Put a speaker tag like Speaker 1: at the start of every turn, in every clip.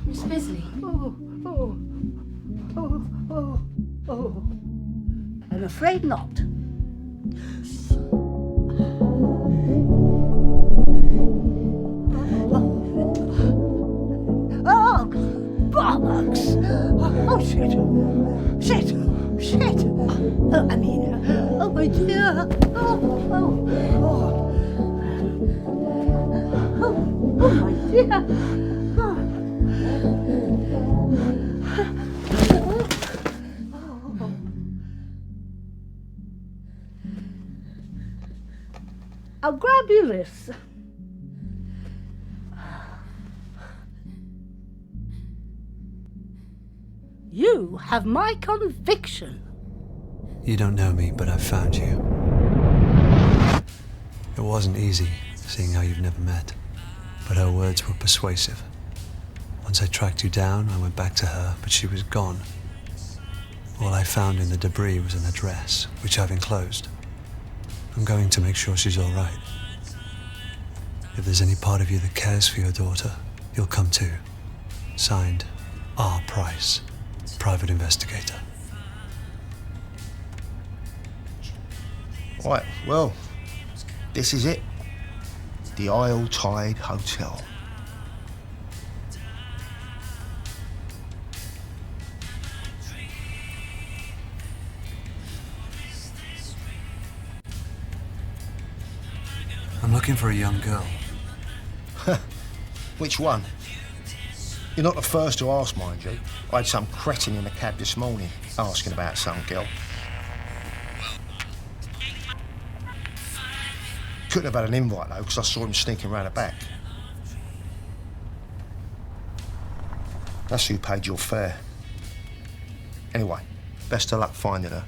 Speaker 1: Miss Bisley.
Speaker 2: I'm afraid not. Oh, bollocks! Oh, shit! Oh, my dear! Oh, my dear! I'll grab you this. You have my conviction.
Speaker 3: You don't know me, but I've found you. It wasn't easy, seeing how you've never met, but her words were persuasive. Once I tracked you down, I went back to her, but she was gone. All I found in the debris was an address, which I've enclosed. I'm going to make sure she's all right. If there's any part of you that cares for your daughter, you'll come too. Signed, R. Price, Private Investigator.
Speaker 4: Right, well, this is it. The Isle Tide Hotel.
Speaker 3: I'm looking for a young girl.
Speaker 4: Which one? You're not the first to ask, mind you. I had some cretin in the cab this morning asking about some girl. Couldn't have had an invite though, because I saw him sneaking round the back. That's who paid your fare. Anyway, best of luck finding her.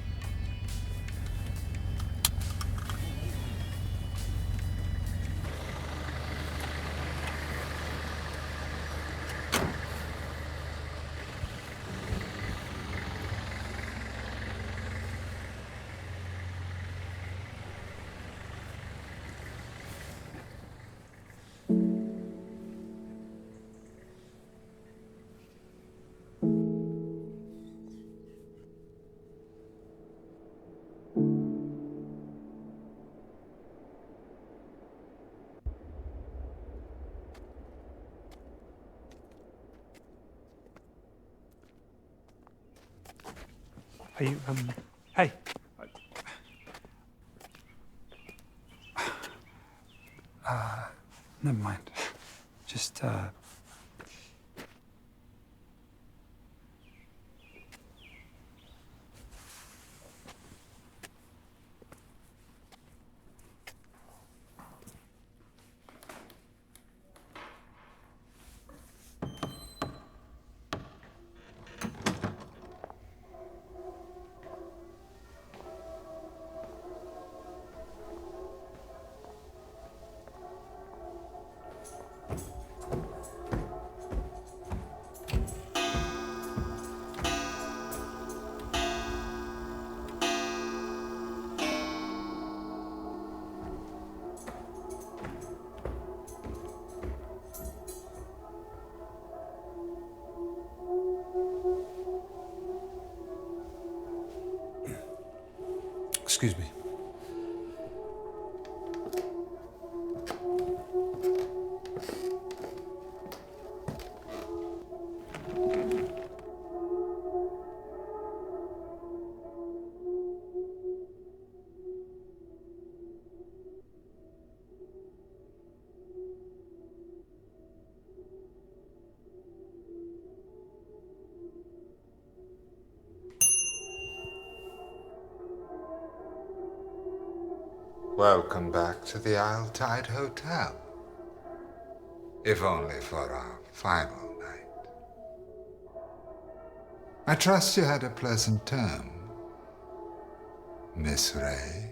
Speaker 5: Are you, hey. Never mind. Just,
Speaker 3: Excuse me.
Speaker 6: Welcome back to the Isle Tide Hotel. If only for our final night. I trust you had a pleasant term. Miss Ray?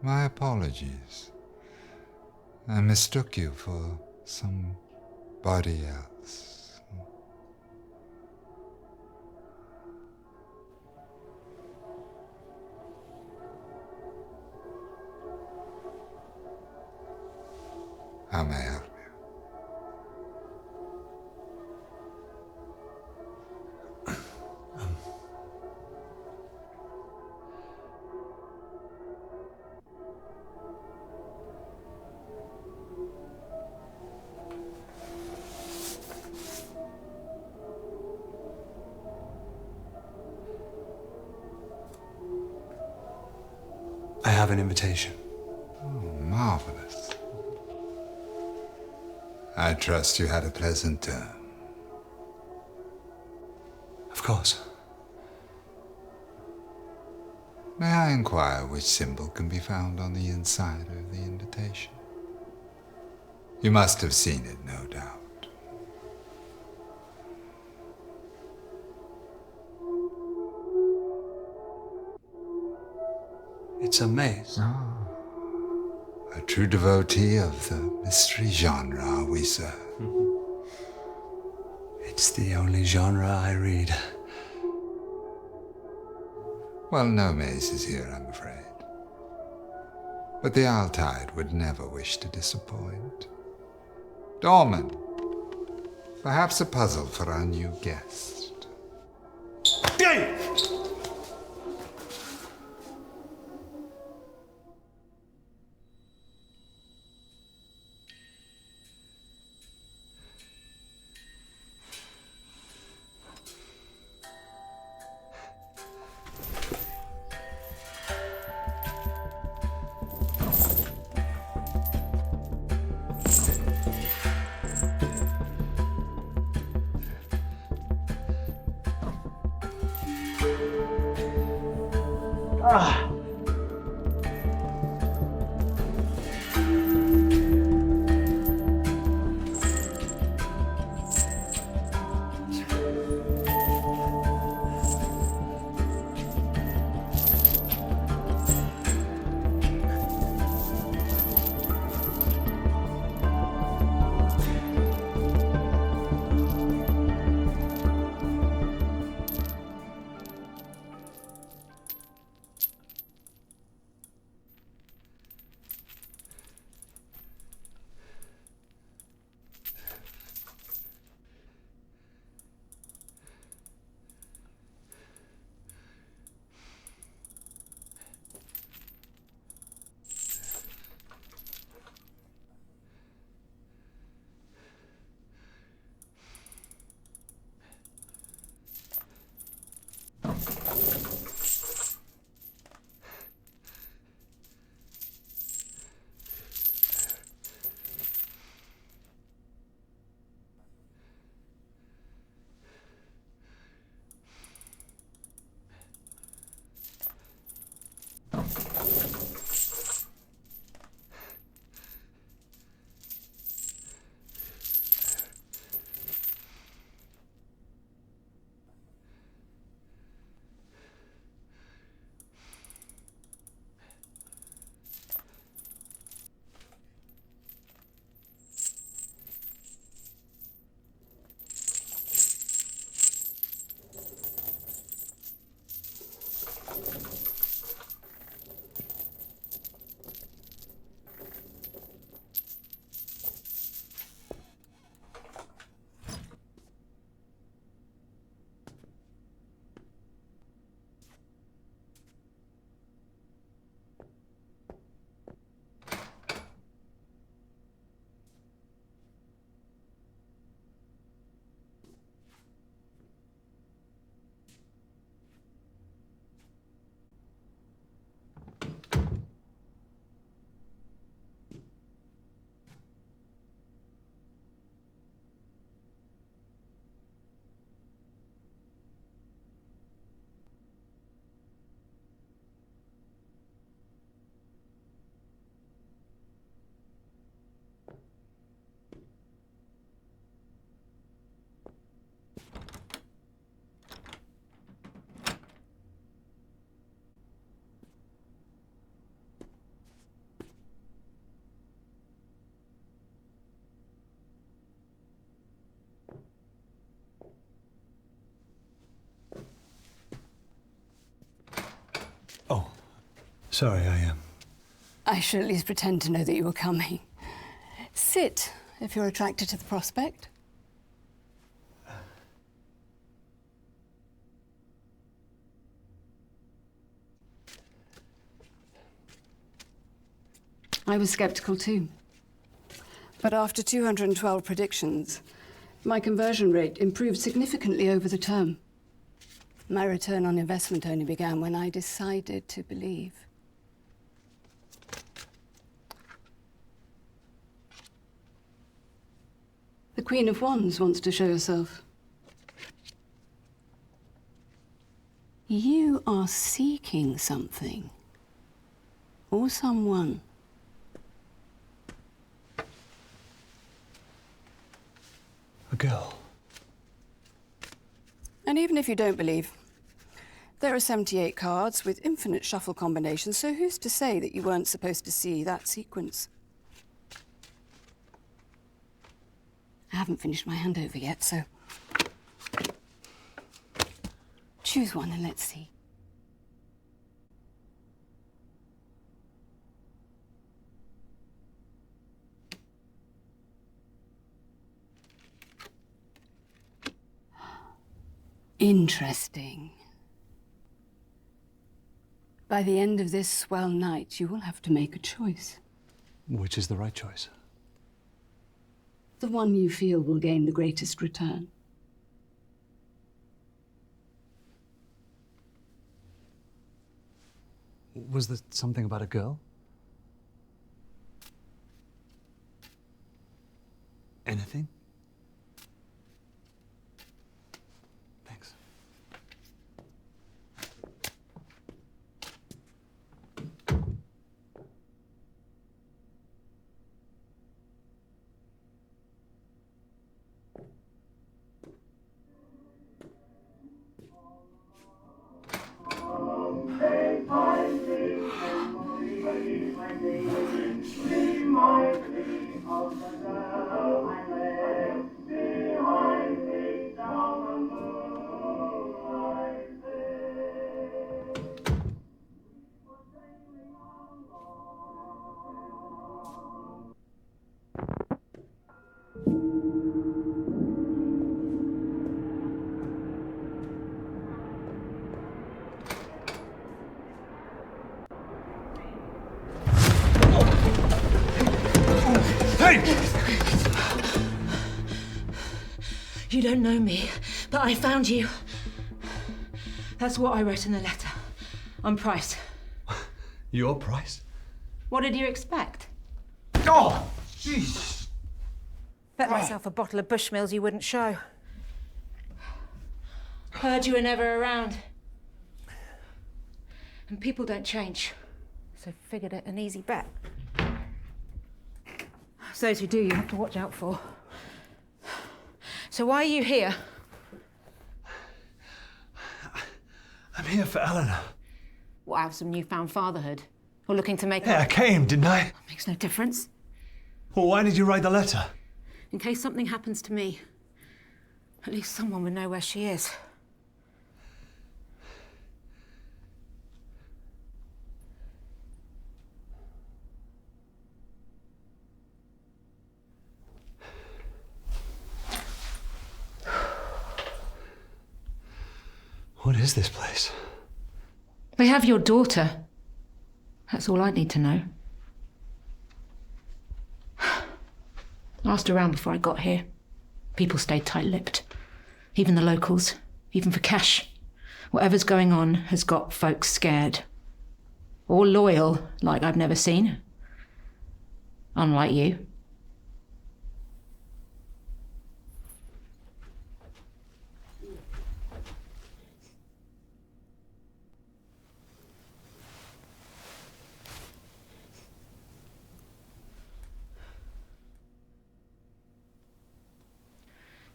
Speaker 6: My apologies. I mistook you for somebody else. How may I help you?
Speaker 3: I have an invitation.
Speaker 6: Oh, marvelous. I trust you had a pleasant term.
Speaker 3: Of course.
Speaker 6: May I inquire which symbol can be found on the inside of the invitation? You must have seen it, no doubt.
Speaker 3: It's a maze.
Speaker 6: A true devotee of the mystery genre are we, sir?
Speaker 3: It's the only genre I read.
Speaker 6: Well, no mazes here, I'm afraid. But the Isle Tide would never wish to disappoint. Dorman, perhaps a puzzle for our new guest.
Speaker 3: Sorry,
Speaker 1: I shall at least pretend to know that you were coming. Sit, if you're attracted to the prospect. I was sceptical too. But after 212 predictions, my conversion rate improved significantly over the term. My return on investment only began when I decided to believe. The Queen of Wands wants to show herself. You are seeking something. Or someone.
Speaker 3: A girl.
Speaker 1: And even if you don't believe, there are 78 cards with infinite shuffle combinations, so who's to say that you weren't supposed to see that sequence? I haven't finished my handover yet, so choose one and let's see. Interesting. By the end of this swell night, you will have to make a choice.
Speaker 3: Which is the right choice?
Speaker 1: The one you feel will gain the greatest return.
Speaker 3: Was there something about a girl? Anything? Thanks.
Speaker 7: You don't know me, but I found you. That's what I wrote in the letter. On Price.
Speaker 3: Your price?
Speaker 7: What did you expect?
Speaker 4: Oh, jeez.
Speaker 7: Bet myself a bottle of Bushmills you wouldn't show. Heard you were never around. And people don't change. So figured it an easy bet. Those who do, you have to watch out for. So why are you here?
Speaker 3: I'm here for Eleanor.
Speaker 7: What, out of some newfound fatherhood? Or looking to make
Speaker 3: Yeah, I came, didn't I?
Speaker 7: Makes no difference.
Speaker 3: Well, why did you write the letter?
Speaker 7: In case something happens to me, at least someone would know where she is.
Speaker 3: What is this place?
Speaker 7: They have your daughter. That's all I need to know. I asked around before I got here. People stayed tight-lipped. Even the locals. Even for cash. Whatever's going on has got folks scared. Or loyal, like I've never seen. Unlike you.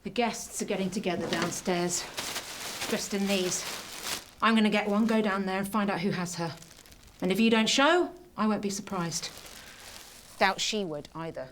Speaker 7: The guests are getting together downstairs, dressed in these. I'm gonna get one, go down there and find out who has her. And if you don't show, I won't be surprised. Doubt she would either.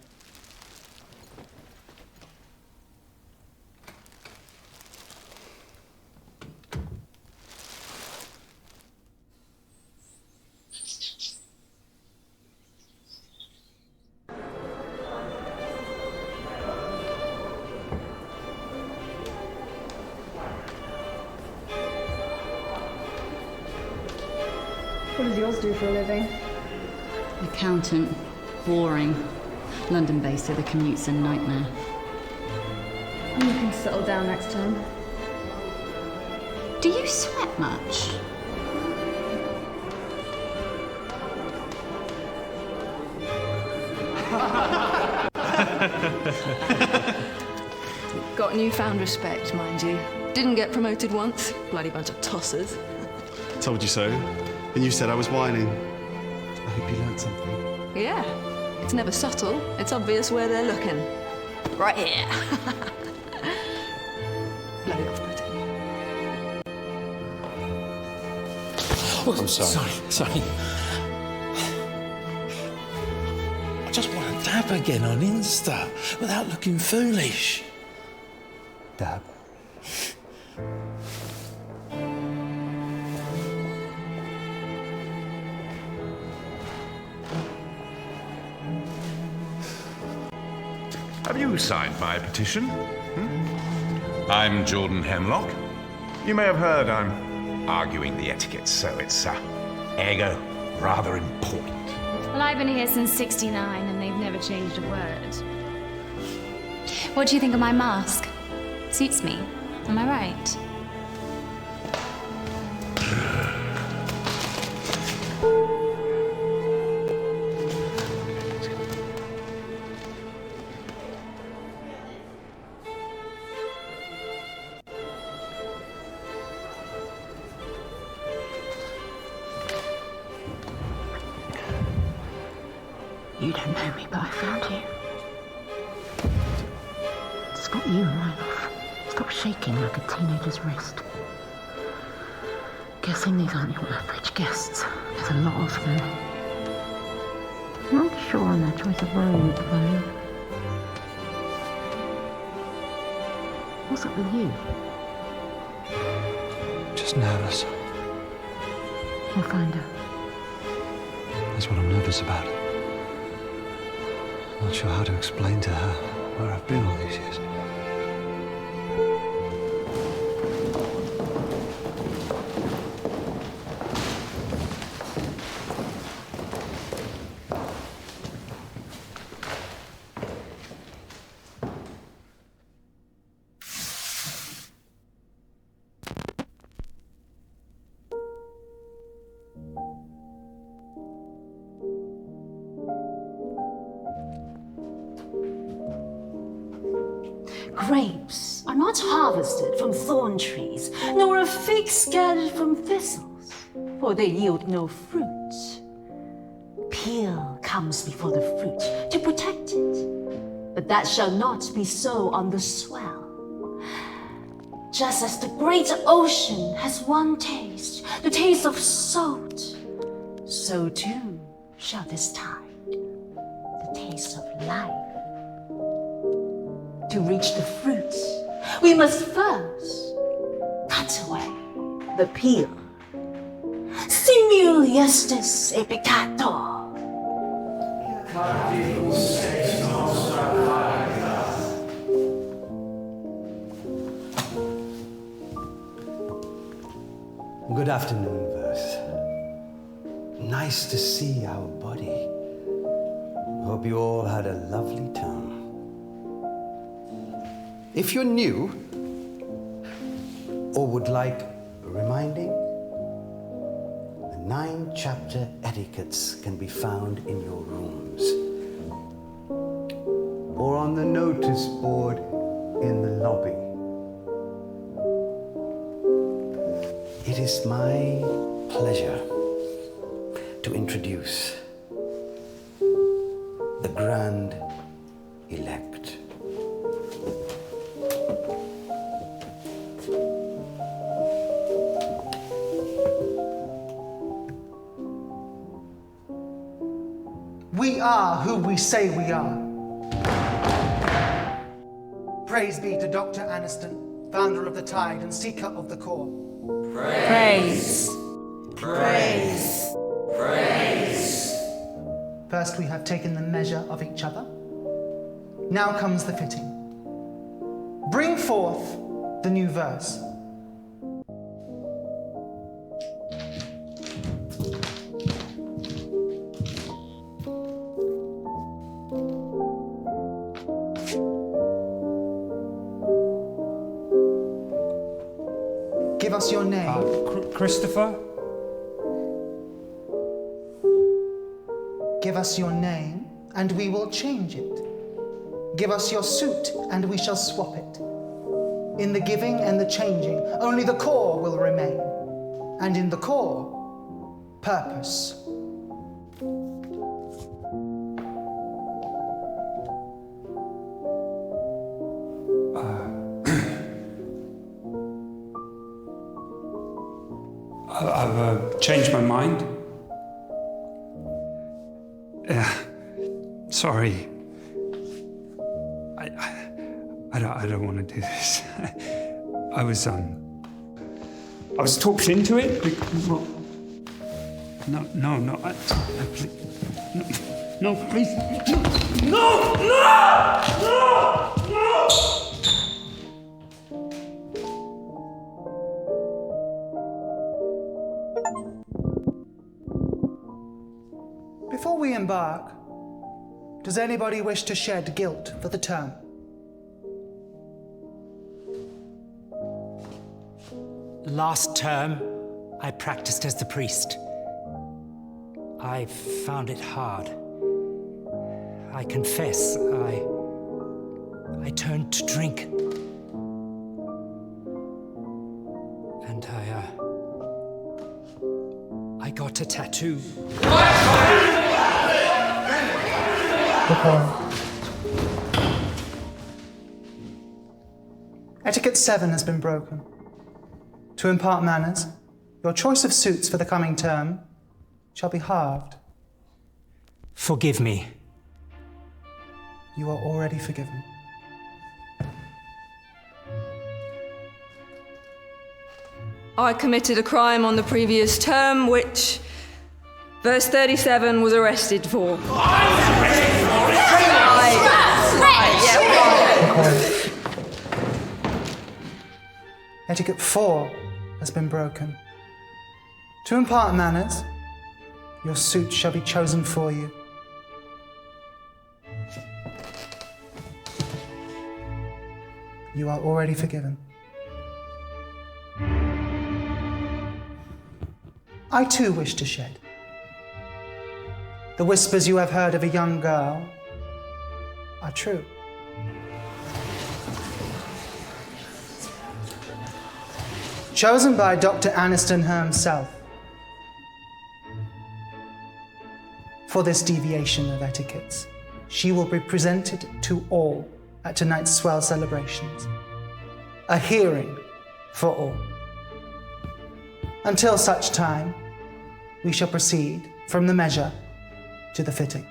Speaker 8: What does yours do for a living?
Speaker 9: Accountant. Boring. London-based, so the commute's a nightmare.
Speaker 8: I'm looking to settle down next term.
Speaker 9: Do you sweat much?
Speaker 1: Got newfound respect, mind you. Didn't get promoted once. Bloody bunch of tossers.
Speaker 10: Told you so. And you said I was whining. I hope you learned something.
Speaker 1: Yeah. It's never subtle. It's obvious where they're looking. Right here. Bloody off-putting.
Speaker 11: Oh, I'm sorry. Sorry. I just want to dab again on Insta without looking foolish.
Speaker 3: Dab.
Speaker 12: Have you signed my petition? I'm Jordan Hemlock. You may have heard I'm arguing the etiquette, so it's ergo rather important.
Speaker 13: Well, I've been here since '69 and they've never changed a word. What do you think of my mask? Suits me. Am I right?
Speaker 7: You don't know me, but I found you. It's got you right off. Stop shaking like a teenager's wrist. Guessing these aren't your average guests. There's a lot of them. Not sure on their choice of robe, though. What's up with you?
Speaker 3: Just nervous.
Speaker 7: We'll find her.
Speaker 3: That's what I'm nervous about. Not sure how to explain to her where I've been all these years.
Speaker 2: Grapes are not harvested from thorn trees, nor are figs scattered from thistles, for they yield no fruit. Peel comes before the fruit to protect it, but that shall not be so on the swell. Just as the great ocean has one taste, the taste of salt, so too shall this tide, the taste of life. To reach the fruit, we must first cut away the peel. Simul justus et peccator.
Speaker 14: Good afternoon, Verse. Nice to see our body. Hope you all had a lovely time. If you're new or would like reminding, the 9-chapter etiquettes can be found in your rooms or on the notice board in the lobby. It is my pleasure to introduce the Grand Elect.
Speaker 15: We are who we say we are. Praise be to Dr. Aniston, founder of the Tide and seeker of the core.
Speaker 13: Praise. Praise. Praise.
Speaker 15: First we have taken the measure of each other. Now comes the fitting. Bring forth the new verse.
Speaker 5: Christopher.
Speaker 15: Give us your name, and we will change it. Give us your suit, and we shall swap it. In the giving and the changing, only the core will remain. And in the core, purpose.
Speaker 5: I've changed my mind. Sorry. I don't want to do this. I was talked into it. No, please. No!
Speaker 15: Before we embark, does anybody wish to shed guilt for the term?
Speaker 16: Last term, I practiced as the priest. I found it hard. I confess, I turned to drink. And I got a tattoo.
Speaker 15: Etiquette 7 has been broken. To impart manners, your choice of suits for the coming term shall be halved.
Speaker 16: Forgive me.
Speaker 15: You are already forgiven.
Speaker 8: I committed a crime on the previous term, which verse 37 was arrested for.
Speaker 15: Etiquette 4 has been broken. To impart manners, your suit shall be chosen for you. You are already forgiven. I too wish to shed. The whispers you have heard of a young girl are true. Chosen by Dr. Aniston himself for this deviation of etiquettes, she will be presented to all at tonight's swell celebrations. A hearing for all. Until such time, we shall proceed from the measure to the fitting.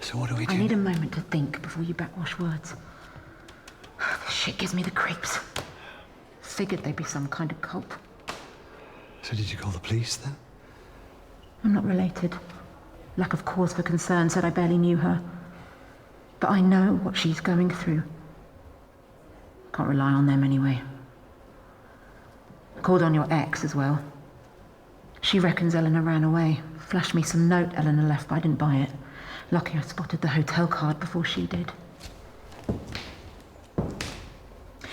Speaker 3: So what do we do?
Speaker 7: I need a moment to think before you backwash words. This shit gives me the creeps. Figured they'd be some kind of cult.
Speaker 3: So did you call the police then?
Speaker 7: I'm not related. Lack of cause for concern said I barely knew her. But I know what she's going through. Can't rely on them anyway. Called on your ex as well. She reckons Eleanor ran away. Flashed me some note Eleanor left, but I didn't buy it. Lucky I spotted the hotel card before she did.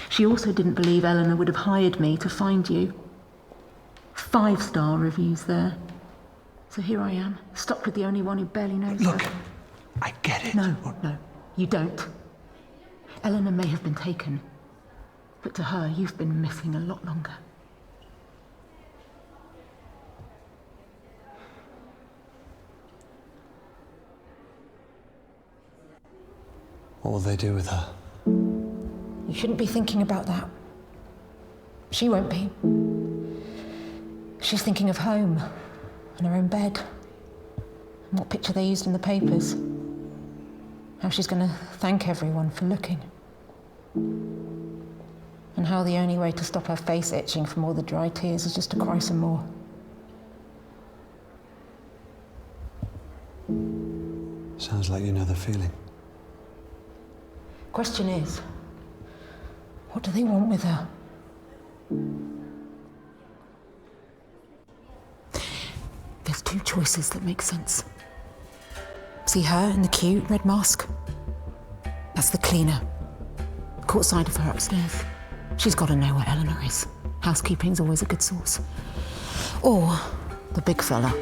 Speaker 7: She also didn't believe Eleanor would have hired me to find you. 5-star reviews there. So here I am, stuck with the only one who barely knows
Speaker 3: Look,
Speaker 7: her.
Speaker 3: I get it.
Speaker 7: No, you don't. Eleanor may have been taken, but to her, you've been missing a lot longer.
Speaker 3: What will they do with her?
Speaker 7: You shouldn't be thinking about that. She won't be. She's thinking of home and her own bed. And what picture they used in the papers. How she's going to thank everyone for looking. And how the only way to stop her face itching from all the dry tears is just to cry some more.
Speaker 3: Sounds like you know the feeling.
Speaker 7: Question is, what do they want with her? There's two choices that make sense. See her in the cute red mask? That's the cleaner. Caught sight of her upstairs. She's got to know where Eleanor is. Housekeeping's always a good source. Or the big fella.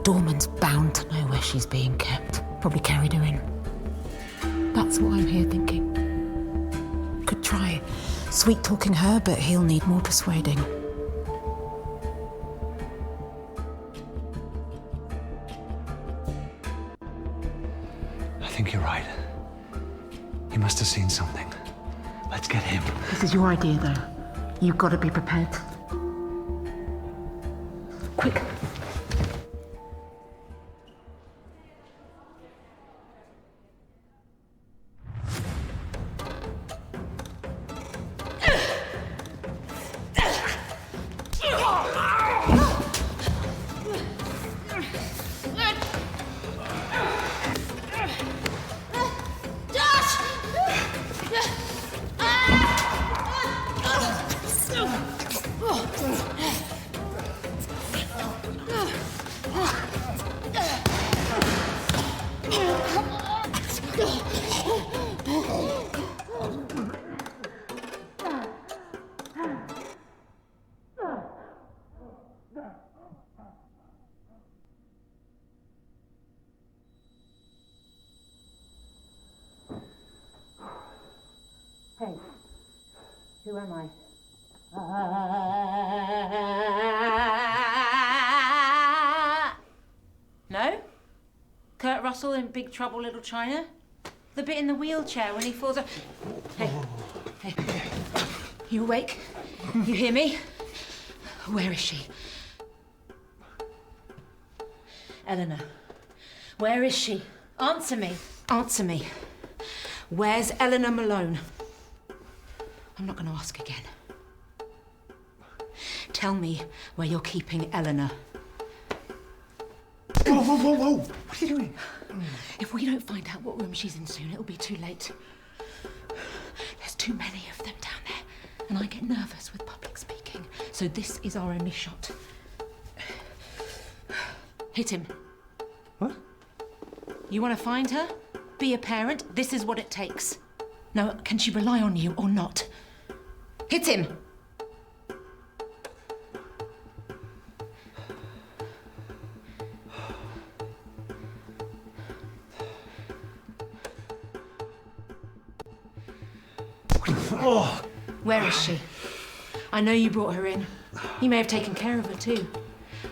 Speaker 7: Dorman's bound to know where she's being kept. Probably carried her in. That's what I'm here thinking. Could try sweet-talking her, but he'll need more persuading.
Speaker 3: I think you're right. He must have seen something. Let's get him.
Speaker 7: This is your idea, though. You've got to be prepared. Quick. Hey, who am I? No? Kurt Russell in Big Trouble, Little China? The bit in the wheelchair when he falls off. Hey, hey, you awake? You hear me? Where is she? Eleanor, where is she? Answer me. Answer me. Where's Eleanor Malone? I'm not going to ask again. Tell me where you're keeping Eleanor.
Speaker 4: Whoa, whoa, whoa, whoa! What are you doing?
Speaker 7: If we don't find out what room she's in soon, it'll be too late. There's too many of them down there, and I get nervous with public speaking. So this is our only shot. Hit him.
Speaker 4: What?
Speaker 7: You want to find her? Be a parent? This is what it takes. Now, can she rely on you or not? Hit him!
Speaker 4: Oh.
Speaker 7: Where is she? I know you brought her in. You may have taken care of her too.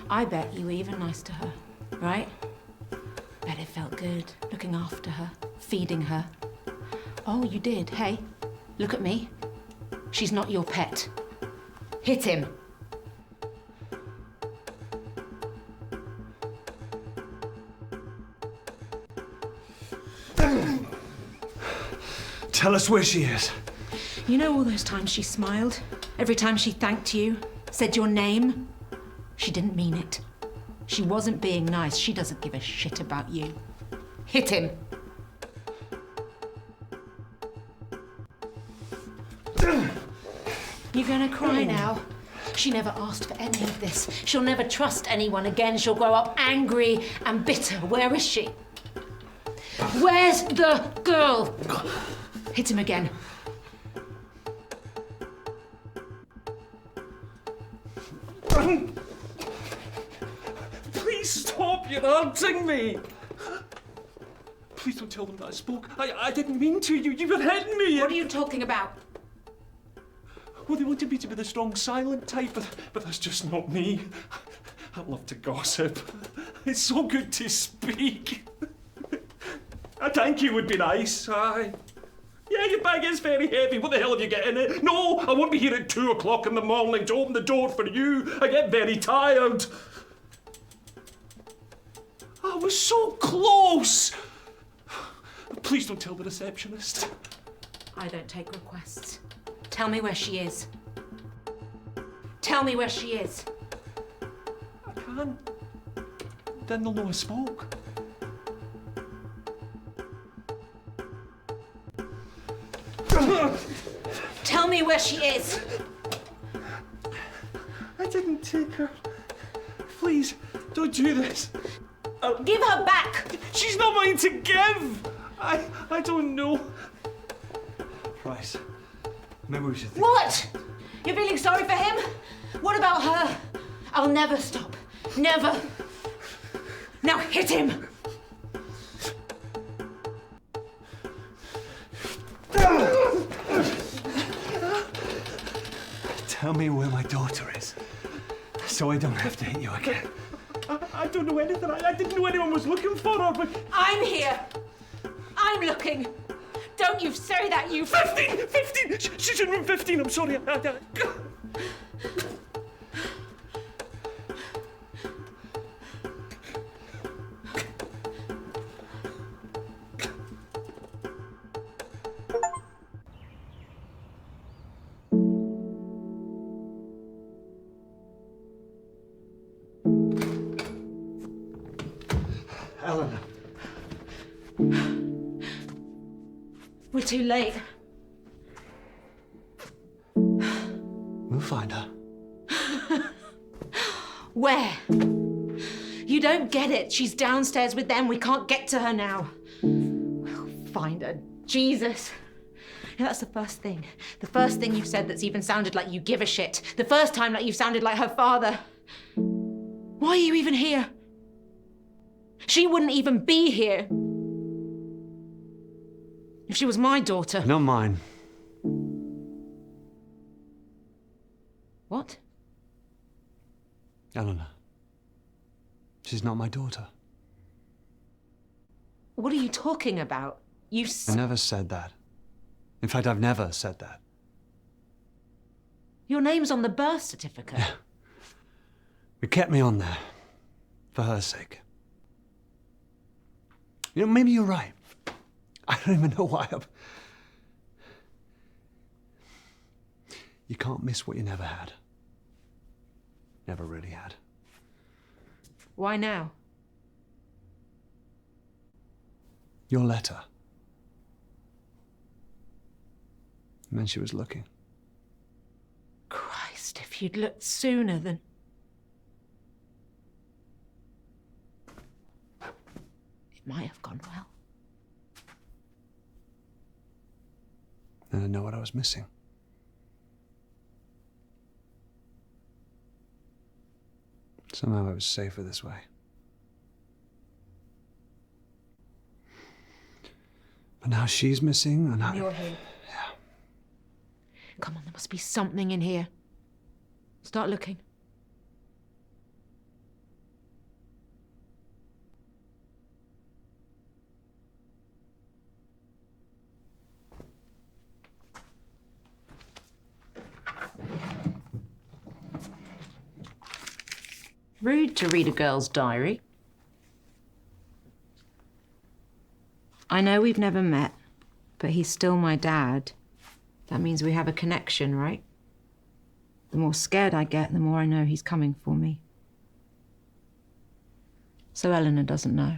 Speaker 7: I bet you were even nice to her, right? Bet it felt good, looking after her, feeding her. Oh, you did. Hey, look at me. She's not your pet. Hit him.
Speaker 4: Tell us where she is.
Speaker 7: You know all those times she smiled? Every time she thanked you, said your name? She didn't mean it. She wasn't being nice. She doesn't give a shit about you. Hit him. You're gonna cry now. She never asked for any of this. She'll never trust anyone again. She'll grow up angry and bitter. Where is she? Where's the girl? Hit him again.
Speaker 17: Please stop, you're hurting me. Please don't tell them that I spoke. I didn't mean to. You were hitting me.
Speaker 7: What are you talking about?
Speaker 17: Well, they wanted me to be the strong, silent type, but that's just not me. I love to gossip. It's so good to speak. A thank you would be nice, aye. Yeah, your bag is very heavy. What the hell have you got in it? No, I won't be here at 2 o'clock in the morning to open the door for you. I get very tired. I was so close. Please don't tell the receptionist.
Speaker 7: I don't take requests. Tell me where she is. Tell me where she is.
Speaker 17: I can't. Then they'll know I spoke.
Speaker 7: Tell me where she is.
Speaker 17: I didn't take her. Please, don't do this.
Speaker 7: Give her back.
Speaker 17: She's not mine to give. I don't know.
Speaker 3: Right. Maybe we should think.
Speaker 7: What? You're feeling sorry for him? What about her? I'll never stop. Never. Now hit him.
Speaker 3: Tell me where my daughter is, so I don't have to hit you again.
Speaker 17: I don't know anything. I didn't know anyone was looking for her, but...
Speaker 7: I'm here. I'm looking. Don't you say that, you...
Speaker 17: 15! 15! She's in room 15, I'm sorry.
Speaker 3: Eleanor.
Speaker 7: We're too late.
Speaker 3: We'll find her.
Speaker 7: Where? You don't get it. She's downstairs with them. We can't get to her now. We'll find her. Jesus. Yeah, that's the first thing. The first thing you've said that's even sounded like you give a shit. The first time like you've sounded like her father. Why are you even here? She wouldn't even be here if she was my daughter.
Speaker 3: Not mine.
Speaker 7: What?
Speaker 3: Eleanor. She's not my daughter.
Speaker 7: What are you talking about?
Speaker 3: I never said that. In fact, I've never said that.
Speaker 7: Your name's on the birth certificate.
Speaker 3: Yeah. It kept me on there. For her sake. You know, maybe you're right. I don't even know why You can't miss what you never had. Never really had.
Speaker 7: Why now?
Speaker 3: Your letter. It meant she was looking.
Speaker 7: Christ, if you'd looked sooner than... It might have gone well.
Speaker 3: And I know what I was missing. Somehow I was safer this way. But now she's missing and
Speaker 7: You're here.
Speaker 3: Yeah.
Speaker 7: Come on, there must be something in here. Start looking. Rude to read a girl's diary. I know we've never met, but he's still my dad. That means we have a connection, right? The more scared I get, the more I know he's coming for me. So Eleanor doesn't know.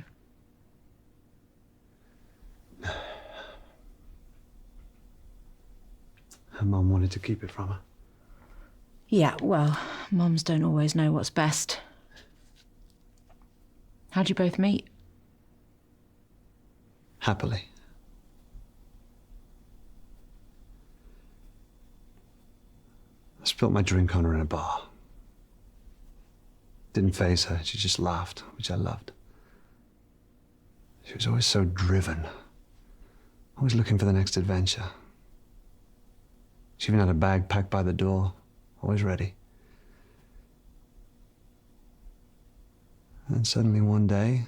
Speaker 3: Her mum wanted to keep it from her.
Speaker 7: Yeah, well, mums don't always know what's best. How'd you both meet?
Speaker 3: Happily. I spilled my drink on her in a bar. Didn't faze her, she just laughed, which I loved. She was always so driven, always looking for the next adventure. She even had a bag packed by the door, always ready. And then suddenly one day,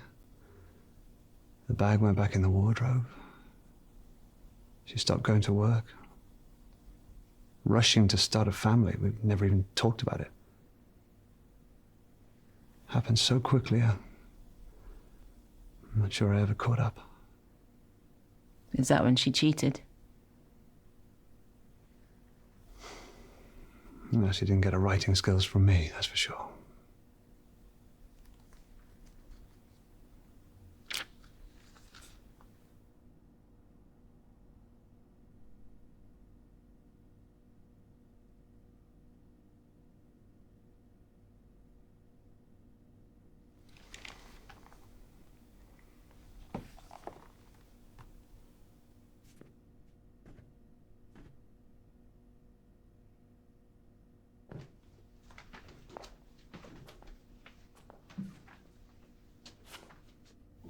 Speaker 3: the bag went back in the wardrobe. She stopped going to work. Rushing to start a family. We never even talked about it. Happened so quickly, I'm not sure I ever caught up.
Speaker 7: Is that when she cheated?
Speaker 3: No, she didn't get her writing skills from me, that's for sure.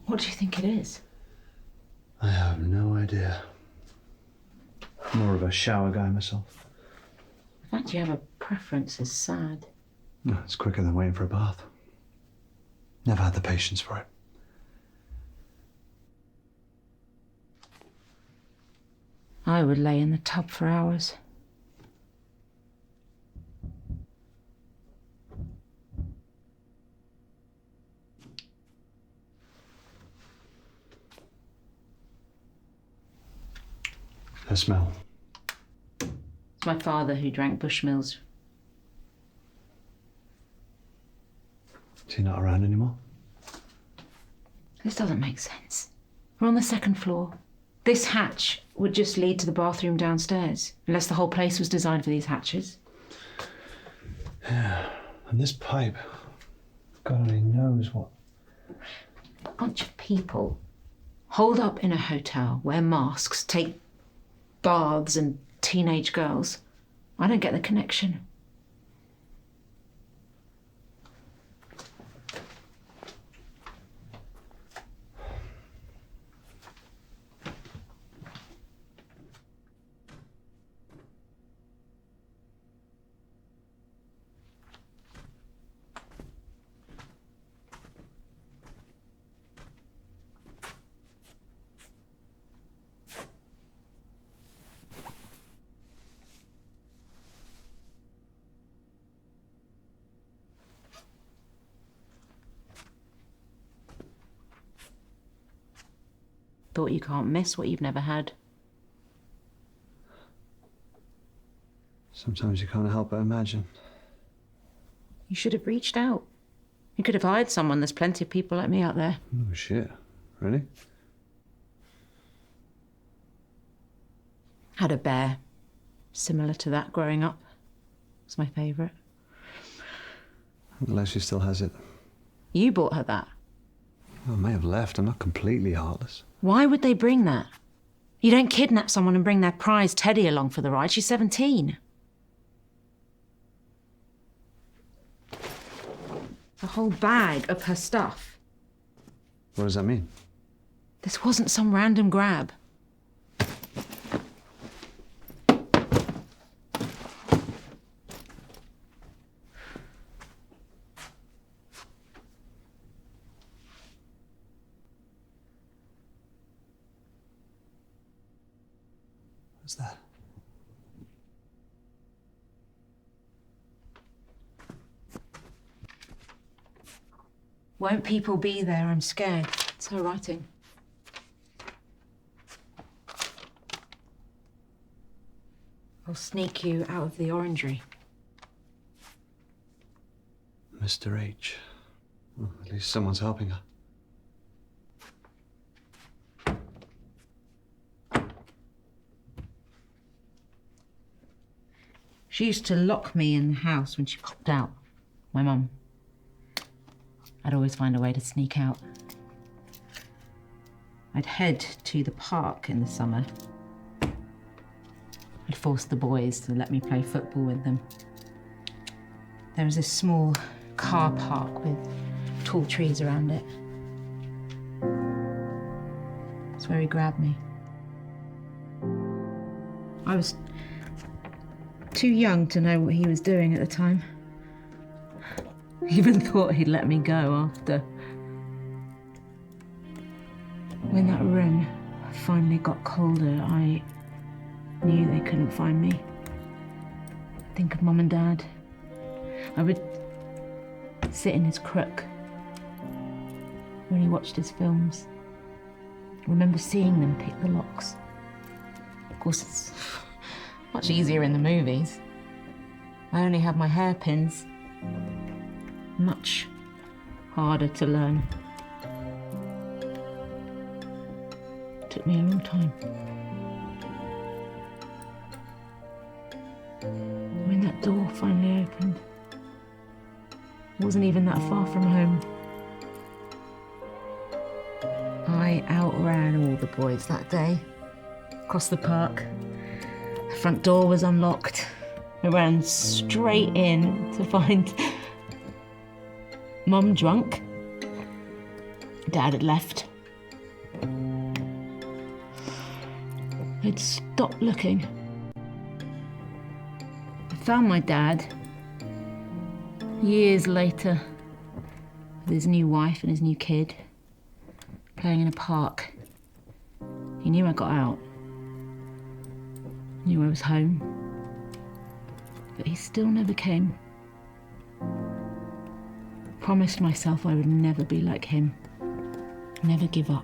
Speaker 7: What do you think it is?
Speaker 3: I have no idea. More of a shower guy myself.
Speaker 7: The fact you have a preference is sad.
Speaker 3: No, it's quicker than waiting for a bath. Never had the patience for it.
Speaker 7: I would lay in the tub for hours.
Speaker 3: The smell.
Speaker 7: It's my father who drank Bushmills.
Speaker 3: Is he not around anymore?
Speaker 7: This doesn't make sense. We're on the second floor. This hatch would just lead to the bathroom downstairs, unless the whole place was designed for these hatches.
Speaker 3: Yeah, and this pipe, God only knows what.
Speaker 7: A bunch of people holed up in a hotel, wear masks, take baths and teenage girls. I don't get the connection. Thought you can't miss what you've never had.
Speaker 3: Sometimes you can't help but imagine.
Speaker 7: You should have reached out. You could have hired someone. There's plenty of people like me out there.
Speaker 3: Oh, shit. Really?
Speaker 7: Had a bear. Similar to that growing up. It's my favourite.
Speaker 3: Unless she still has it.
Speaker 7: You bought her that.
Speaker 3: I may have left. I'm not completely heartless.
Speaker 7: Why would they bring that? You don't kidnap someone and bring their prize Teddy along for the ride. She's 17. A whole bag of her stuff.
Speaker 3: What does that mean?
Speaker 7: This wasn't some random grab.
Speaker 3: What's that?
Speaker 7: Won't people be there? I'm scared. It's her writing. I'll sneak you out of the orangery.
Speaker 3: Mr. H. Well, at least someone's helping her.
Speaker 7: She used to lock me in the house when she popped out. My mum. I'd always find a way to sneak out. I'd head to the park in the summer. I'd force the boys to let me play football with them. There was this small car park with tall trees around it. That's where he grabbed me. I was too young to know what he was doing at the time. Even thought he'd let me go after. When that room finally got colder, I knew they couldn't find me. Think of Mum and Dad. I would sit in his crook when he watched his films. I remember seeing them pick the locks. Of course, it's much easier in the movies. I only have my hairpins. Much harder to learn. Took me a long time. When that door finally opened, it wasn't even that far from home. I outran all the boys that day. Across the park. The front door was unlocked. I ran straight in to find Mum drunk. Dad had left. I'd stopped looking. I found my dad years later with his new wife and his new kid playing in a park. He knew I got out. Knew I was home. But he still never came. Promised myself I would never be like him. Never give up.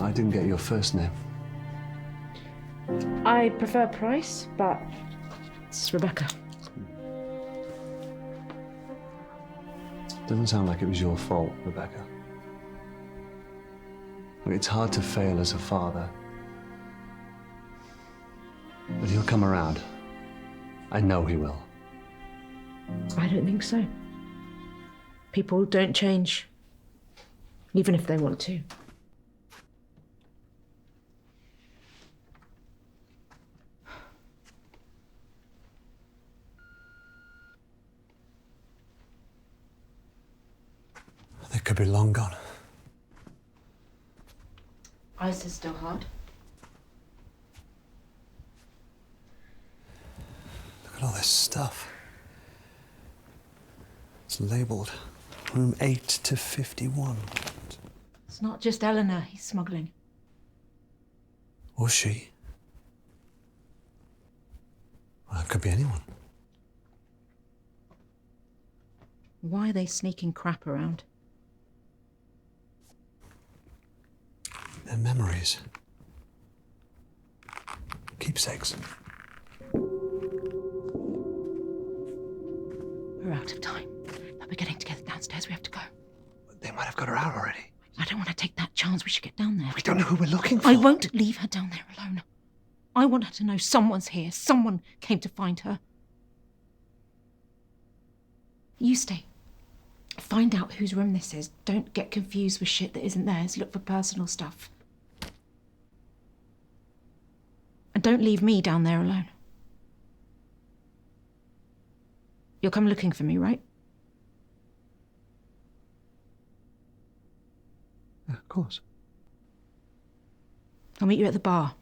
Speaker 3: I didn't get your first name.
Speaker 7: I prefer Price, but it's Rebecca.
Speaker 3: Doesn't sound like it was your fault, Rebecca. Look, it's hard to fail as a father. But he'll come around. I know he will.
Speaker 7: I don't think so. People don't change, even if they want to.
Speaker 3: They could be long gone.
Speaker 7: Ice is still hard.
Speaker 3: Look at all this stuff. It's labelled room 8 to 51.
Speaker 7: It's not just Eleanor he's smuggling.
Speaker 3: Or she. Well, it could be anyone.
Speaker 7: Why are they sneaking crap around?
Speaker 3: They're memories. Keepsakes.
Speaker 7: We're out of time. But we're getting together downstairs. We have to go.
Speaker 3: They might have got her out already.
Speaker 7: I don't want to take that chance. We should get down there.
Speaker 3: We don't know who we're looking for.
Speaker 7: I won't leave her down there alone. I want her to know someone's here. Someone came to find her. You stay. Find out whose room this is. Don't get confused with shit that isn't theirs. Look for personal stuff. And don't leave me down there alone. You'll come looking for me, right?
Speaker 3: Yeah, of course.
Speaker 7: I'll meet you at the bar.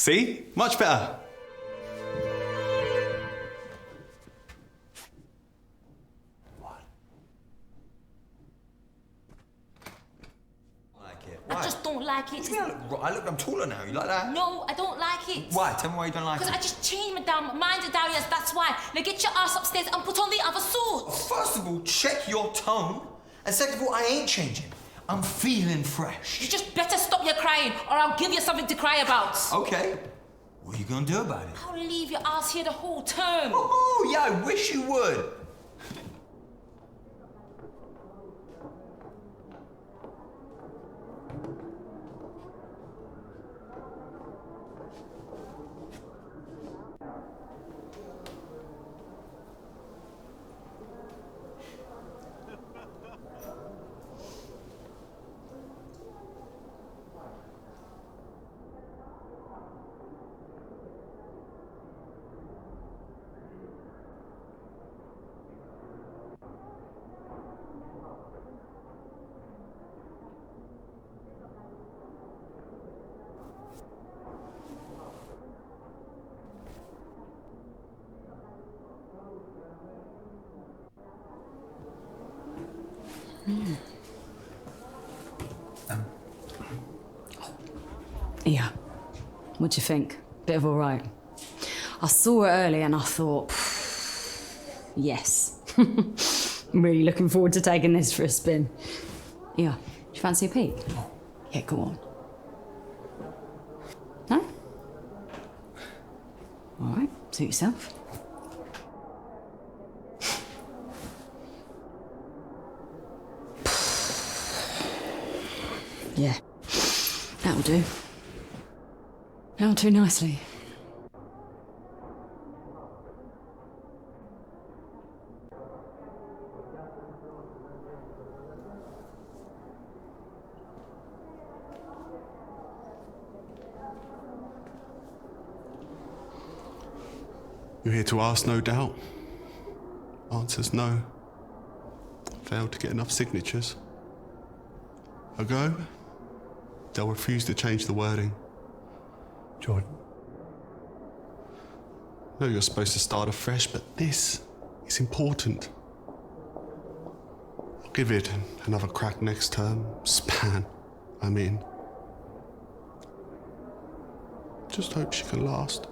Speaker 10: See? Much better.
Speaker 18: I just don't like it.
Speaker 19: Look, I'm taller now. You like that?
Speaker 18: No, I don't like it.
Speaker 19: Why? Tell me why you don't like it.
Speaker 18: Because I just changed my damn mind at Darius, that's why. Now get your ass upstairs and put on the other suit.
Speaker 19: First of all, check your tone. And second of all, I ain't changing. I'm feeling fresh.
Speaker 18: You just better stop your crying or I'll give you something to cry about.
Speaker 19: Okay. What are you gonna do about it?
Speaker 18: I'll leave your ass here the whole term.
Speaker 19: Oh, yeah, I wish you would.
Speaker 9: Yeah. What do you think? Bit of all right. I saw it early and I thought, yes. I'm really looking forward to taking this for a spin. Yeah. Do you fancy a peek? Yeah, go on. No? All right. Suit yourself. Yeah. That'll do. That'll do nicely.
Speaker 10: You're here to ask, no doubt. Answer's no. Failed to get enough signatures. A go? They'll refuse to change the wording.
Speaker 3: Jordan.
Speaker 10: No, you're supposed to start afresh, but this is important. I'll give it another crack next term. Span, I mean. Just hope she can last.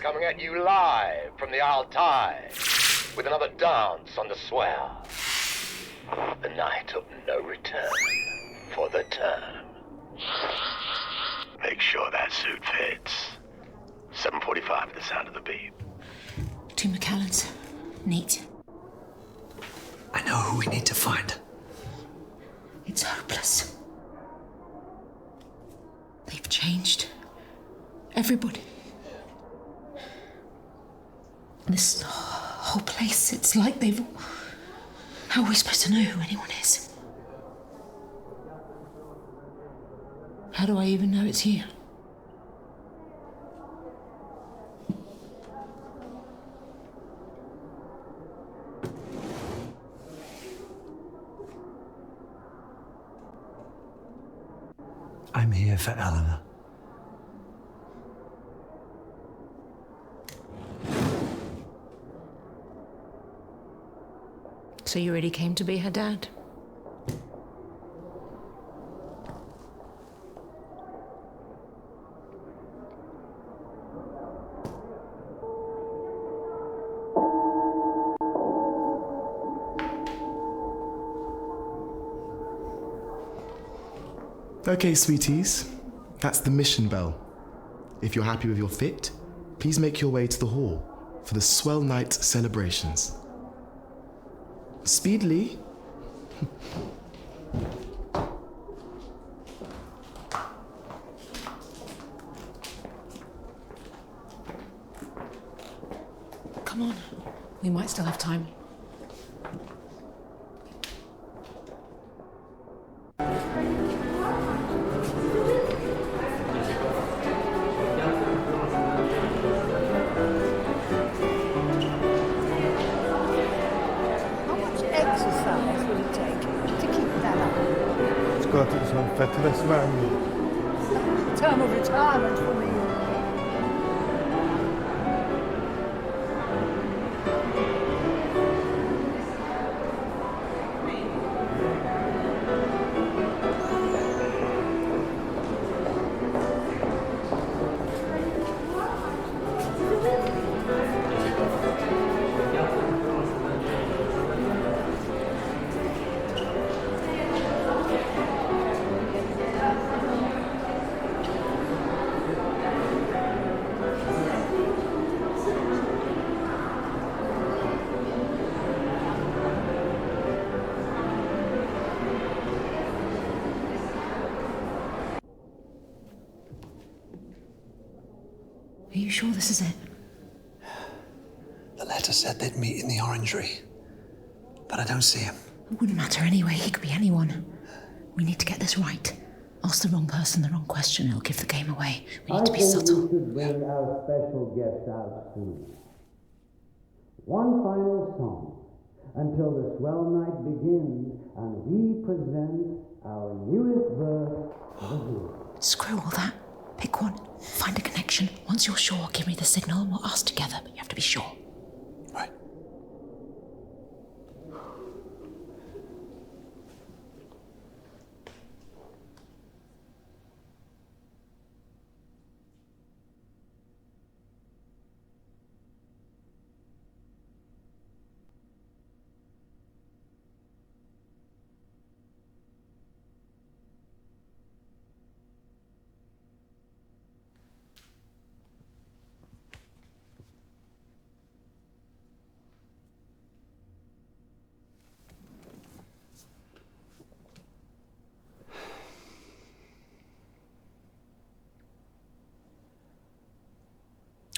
Speaker 20: Coming at you live from the Altai with another dance on the swell. The night of no return for the term. Make sure that suit fits. 7:45 at the sound of the beep.
Speaker 7: 2 McAllens. Neat.
Speaker 3: I know who we need to find.
Speaker 7: It's hopeless. They've changed. Everybody. This whole place, it's like they've... How are we supposed to know who anyone is? How do I even know it's here?
Speaker 3: I'm here for Eleanor.
Speaker 7: So you really came to be her dad?
Speaker 21: Okay, sweeties, that's the mission bell. If you're happy with your fit, please make your way to the hall for the swell night celebrations. Speedily.
Speaker 7: Come on, we might still have time.
Speaker 4: Gott, so ein fetteres Mann.
Speaker 1: Term of retirement for me.
Speaker 7: Are you sure this is it?
Speaker 3: The letter said they'd meet in the orangery, but I don't see him.
Speaker 7: It wouldn't matter anyway. He could be anyone. We need to get this right. Ask the wrong person the wrong question, it'll give the game away. We need to be subtle.
Speaker 14: We should bring our special guest out soon. One final song until the swell night begins and we present our newest verse of the world.
Speaker 7: Screw all that. Pick one. Find a connection. Once you're sure, give me the signal and we'll ask together, but you have to be sure.
Speaker 3: Right.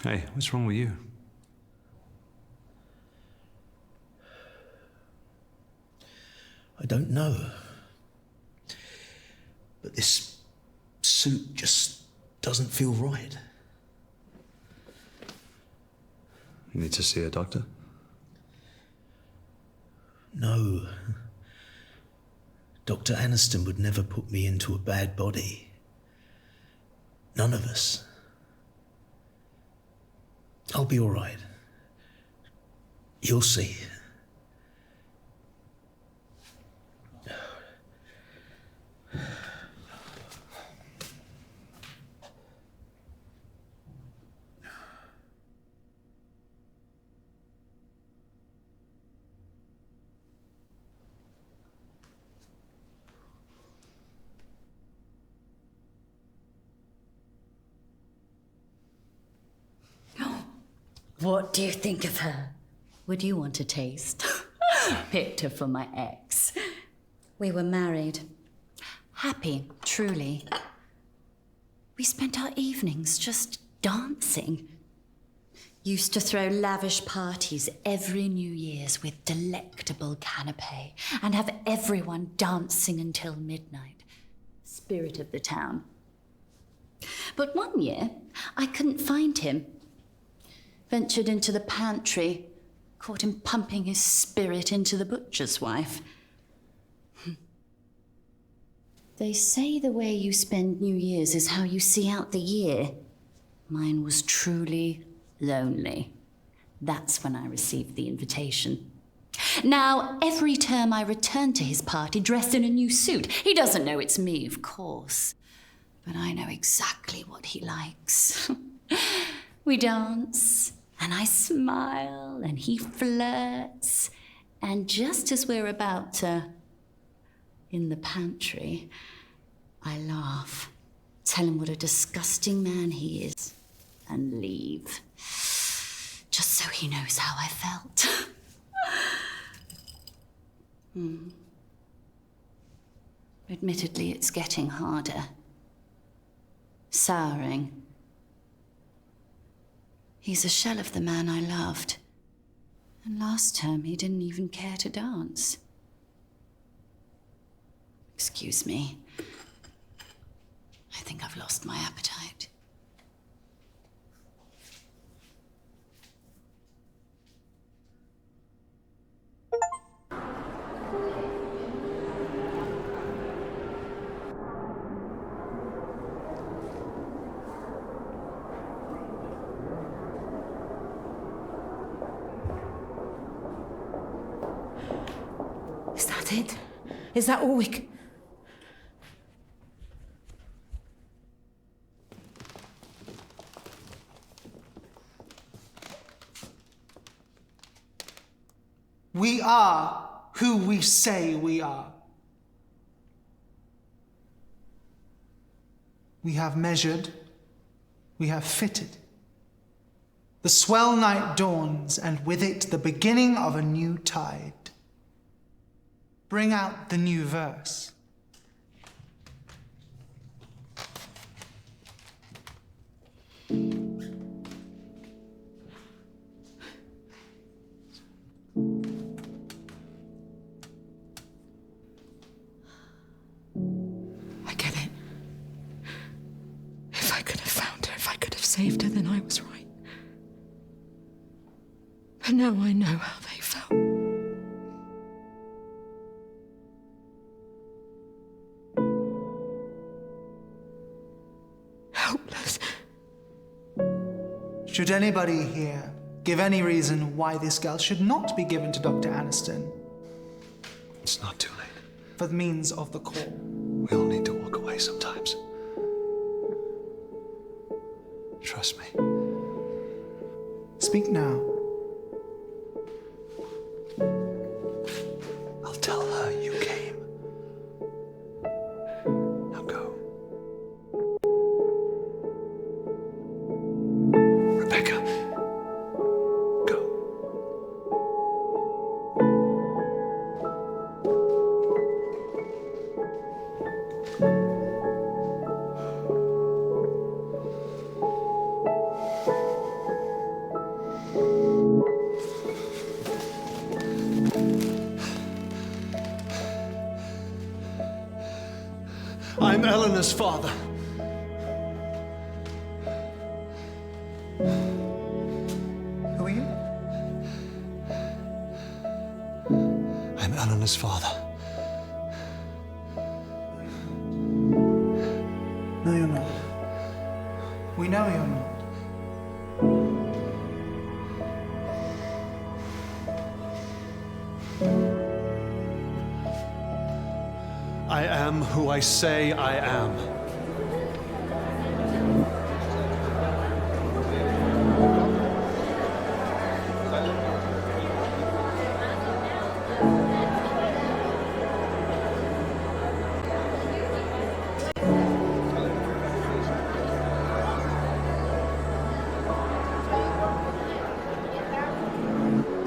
Speaker 3: Hey, what's wrong with you?
Speaker 11: I don't know. But this suit just doesn't feel right.
Speaker 3: You need to see a doctor?
Speaker 11: No. Dr. Aniston would never put me into a bad body. None of us. I'll be all right. You'll see.
Speaker 9: What do you think of her? Would you want a taste? Picked her for my ex. We were married. Happy, truly. We spent our evenings just dancing. Used to throw lavish parties every New Year's with delectable canapé and have everyone dancing until midnight. Spirit of the town. But one year, I couldn't find him. Ventured into the pantry, caught him pumping his spirit into the butcher's wife. They say the way you spend New Year's is how you see out the year. Mine was truly lonely. That's when I received the invitation. Now, every term I return to his party dressed in a new suit. He doesn't know it's me, of course. But I know exactly what he likes. We dance, and I smile, and he flirts. And just as we're about to, in the pantry, I laugh, tell him what a disgusting man he is, and leave. Just so he knows how I felt. Admittedly, it's getting harder. Souring. He's a shell of the man I loved. And last term, he didn't even care to dance. Excuse me. I think I've lost my appetite.
Speaker 7: Is that all we can...
Speaker 15: We are who we say we are. We have measured, we have fitted. The swell night dawns, and with it the beginning of a new tide. Bring out the new verse.
Speaker 7: I get it. If I could have found her, if I could have saved her, then I was right. But now I know how they felt. Helpless.
Speaker 15: Should anybody here give any reason why this girl should not be given to Dr. Aniston?
Speaker 3: It's not too late.
Speaker 15: For the means of the call.
Speaker 3: We all need to walk away sometimes. Trust me.
Speaker 15: Speak now.
Speaker 3: I'll tell her you came. Now go. Rebecca. Go.
Speaker 4: I'm Eleanor's father.
Speaker 15: Who are you?
Speaker 3: I'm Eleanor's father.
Speaker 15: No, you're not. We know you're not.
Speaker 3: I am who I say I am.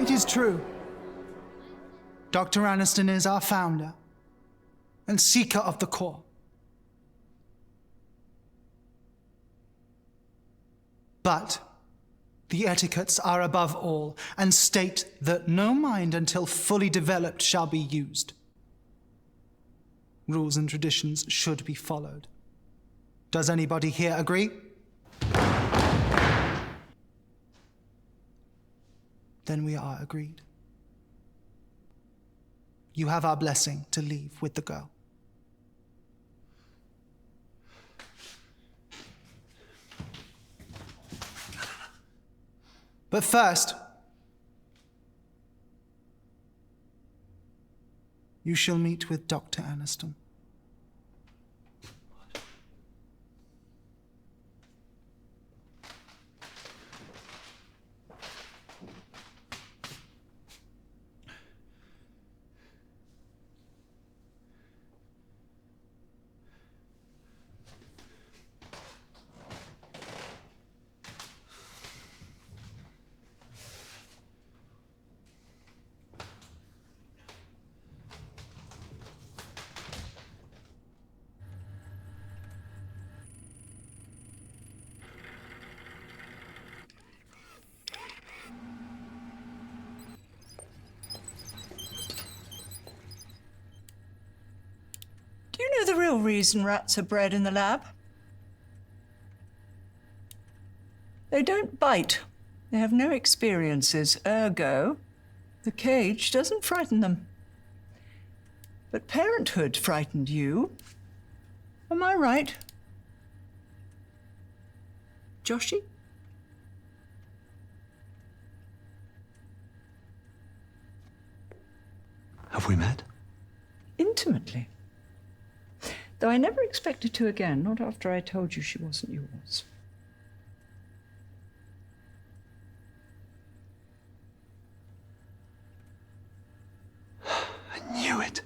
Speaker 15: It is true. Dr. Aniston is our founder and seeker of the core. But the etiquettes are above all and state that no mind until fully developed shall be used. Rules and traditions should be followed. Does anybody here agree? Then we are agreed. You have our blessing to leave with the girl. But first, you shall meet with Dr. Aniston.
Speaker 6: Do you know the real reason rats are bred in the lab? They don't bite. They have no experiences, ergo, the cage doesn't frighten them. But parenthood frightened you. Am I right? Joshy?
Speaker 3: Have we met?
Speaker 6: intimately. Though I never expected to again, not after I told you she wasn't yours.
Speaker 3: I knew it.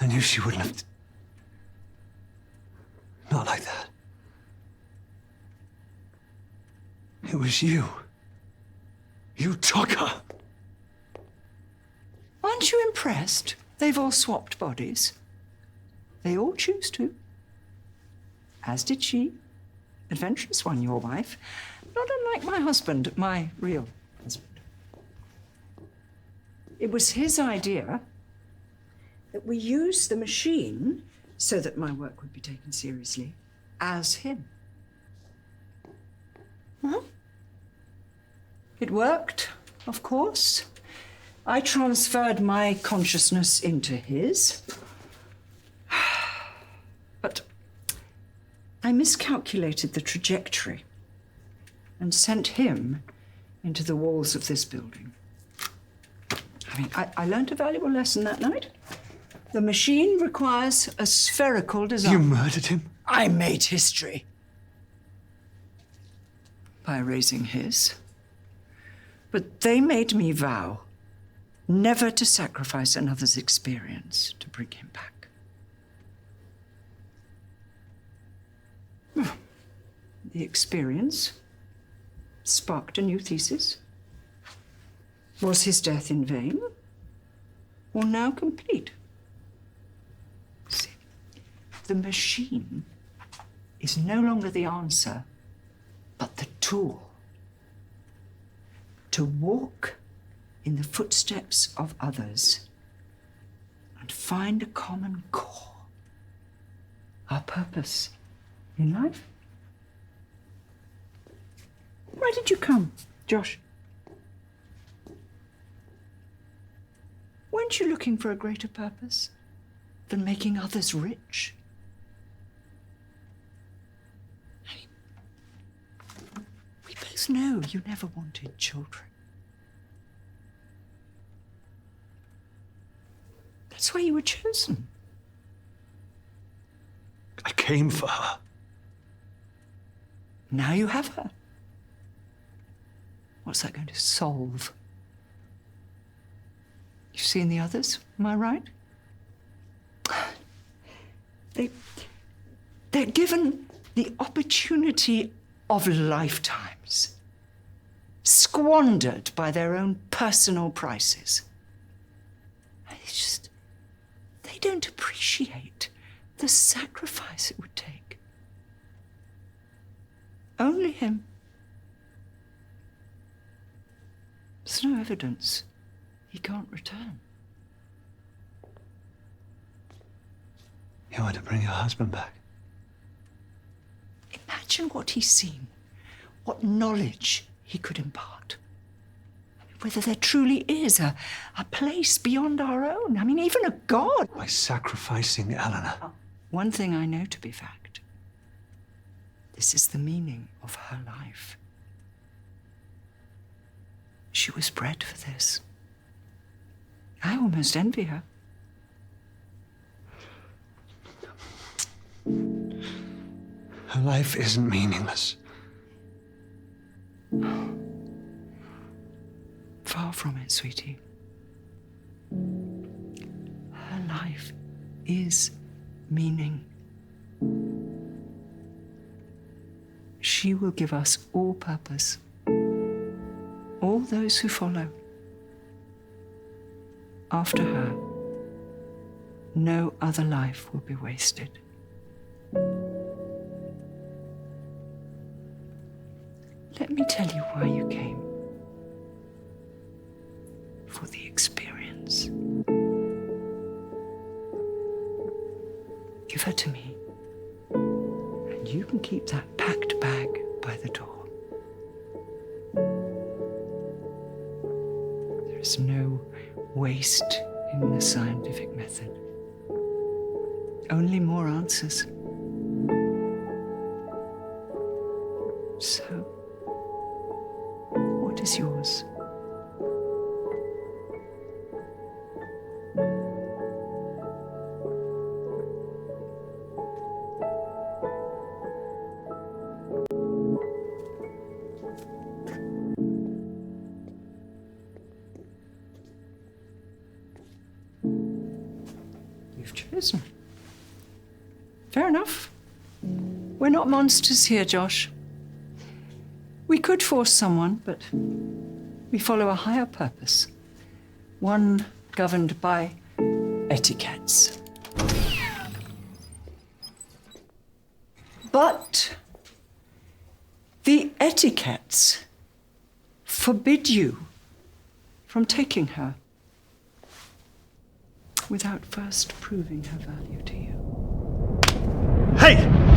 Speaker 3: I knew she wouldn't have... Not like that. It was you. You took her.
Speaker 6: Aren't you impressed? They've all swapped bodies. They all choose to. As did she. Adventurous one, your wife. Not unlike my husband, my real husband. It was his idea that we use the machine so that my work would be taken seriously as him. Well, it worked, of course. I transferred my consciousness into his. But I miscalculated the trajectory and sent him into the walls of this building. I mean, I learned a valuable lesson that night. The machine requires a spherical design.
Speaker 3: You murdered him?
Speaker 6: I made history. By erasing his. But they made me vow never to sacrifice another's experience to bring him back. The experience sparked a new thesis. Was his death in vain, or now complete? See, the machine is no longer the answer, but the tool. To walk in the footsteps of others and find a common core, our purpose in life. Why did you come, Josh? Weren't you looking for a greater purpose than making others rich? I mean, we both know you never wanted children. That's why you were chosen.
Speaker 3: I came for her.
Speaker 6: Now you have her. What's that going to solve? You've seen the others, am I right? They're given the opportunity of lifetimes, squandered by their own personal prices. They don't appreciate the sacrifice it would take. Only him. There's no evidence he can't return.
Speaker 3: You want to bring your husband back?
Speaker 6: Imagine what he's seen, what knowledge he could impart. I mean, whether there truly is a place beyond our own. I mean, even a God.
Speaker 3: By sacrificing Eleanor.
Speaker 6: One thing I know to be fact. This is the meaning of her life. She was bred for this. I almost envy her.
Speaker 3: Her life isn't meaningless.
Speaker 6: Far from it, sweetie. Her life is meaning. She will give us all purpose. All those who follow. After her, no other life will be wasted. Let me tell you why you came. For the experience. Give her to me, and you can keep that packed bag by the door. There is no waste in the scientific method. Only more answers. So, what is yours? chosen. Fair enough. We're not monsters here, Josh. We could force someone, but we follow a higher purpose. One governed by etiquettes. But the etiquettes forbid you from taking her without first proving her value to you.
Speaker 17: Hey!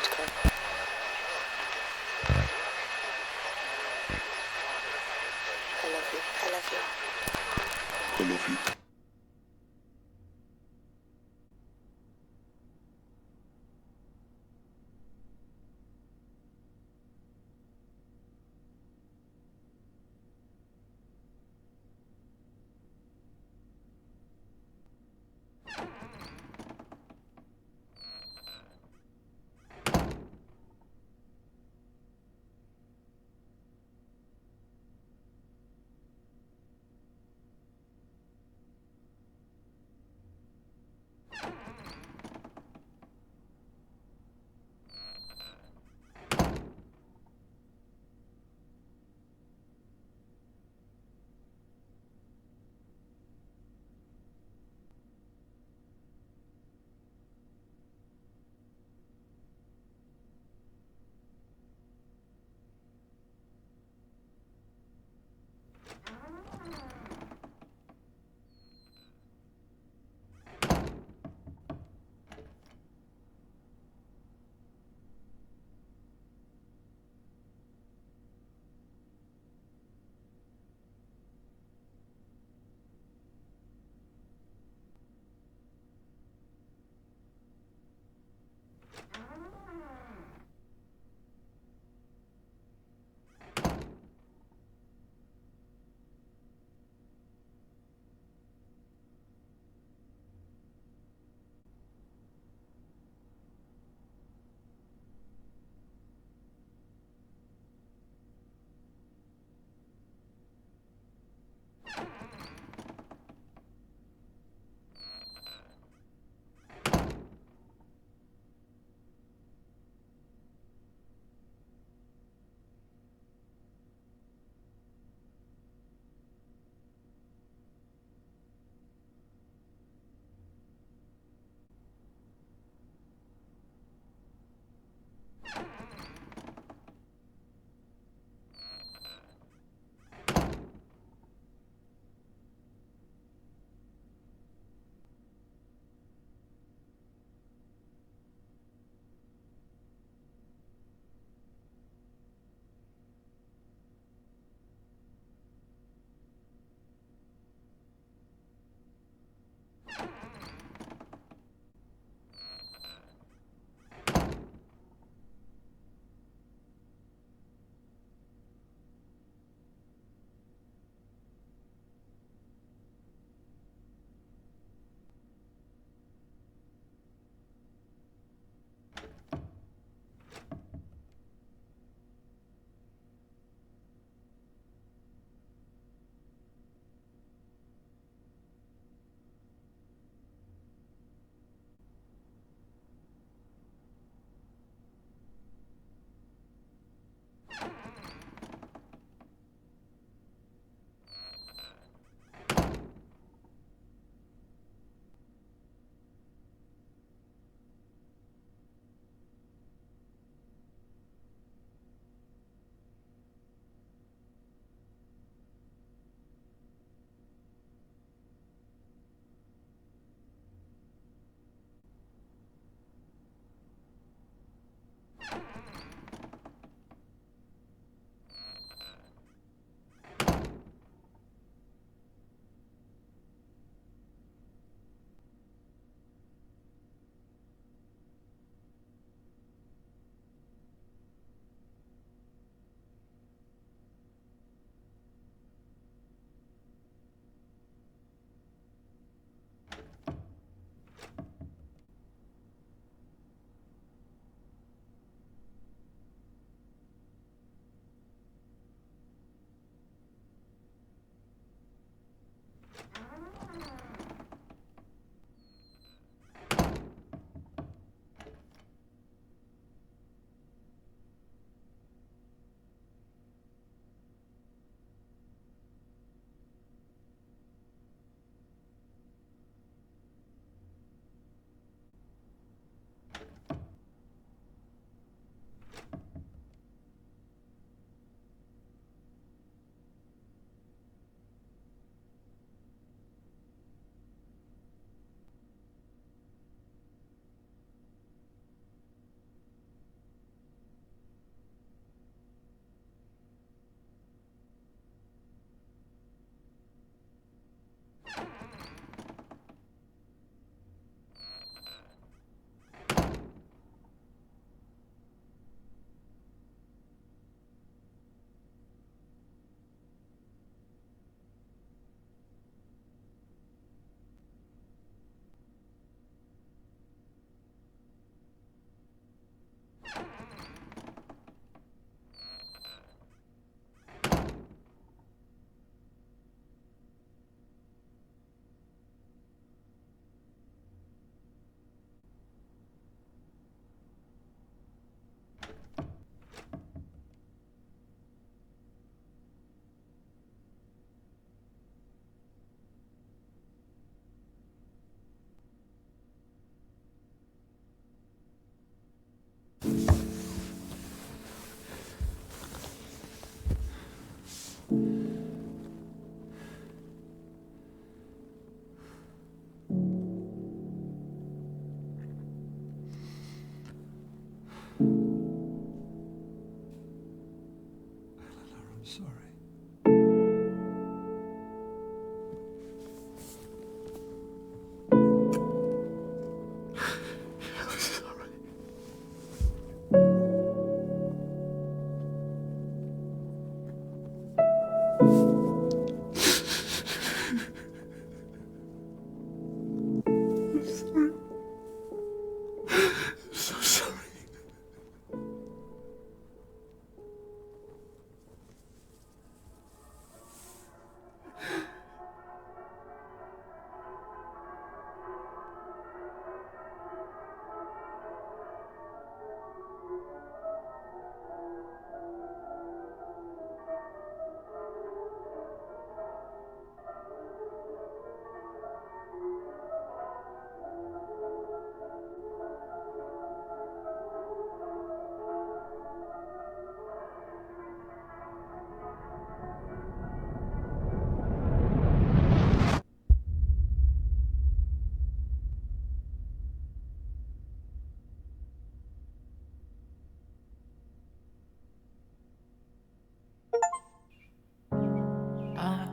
Speaker 12: identical. I love you. I love you.
Speaker 10: I love you.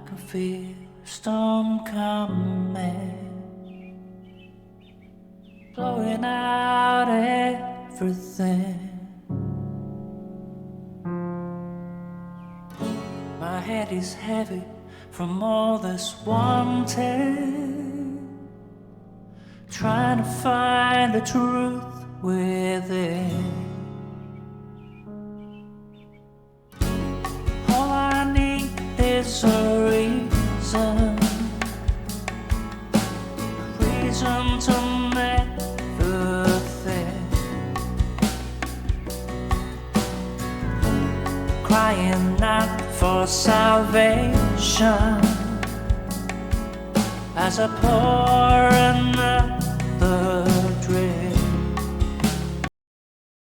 Speaker 2: like a fear storm coming, blowing out everything. My head is heavy from all this wanting, trying to find the truth within. All I need is a reason to never think, crying out for salvation as I pour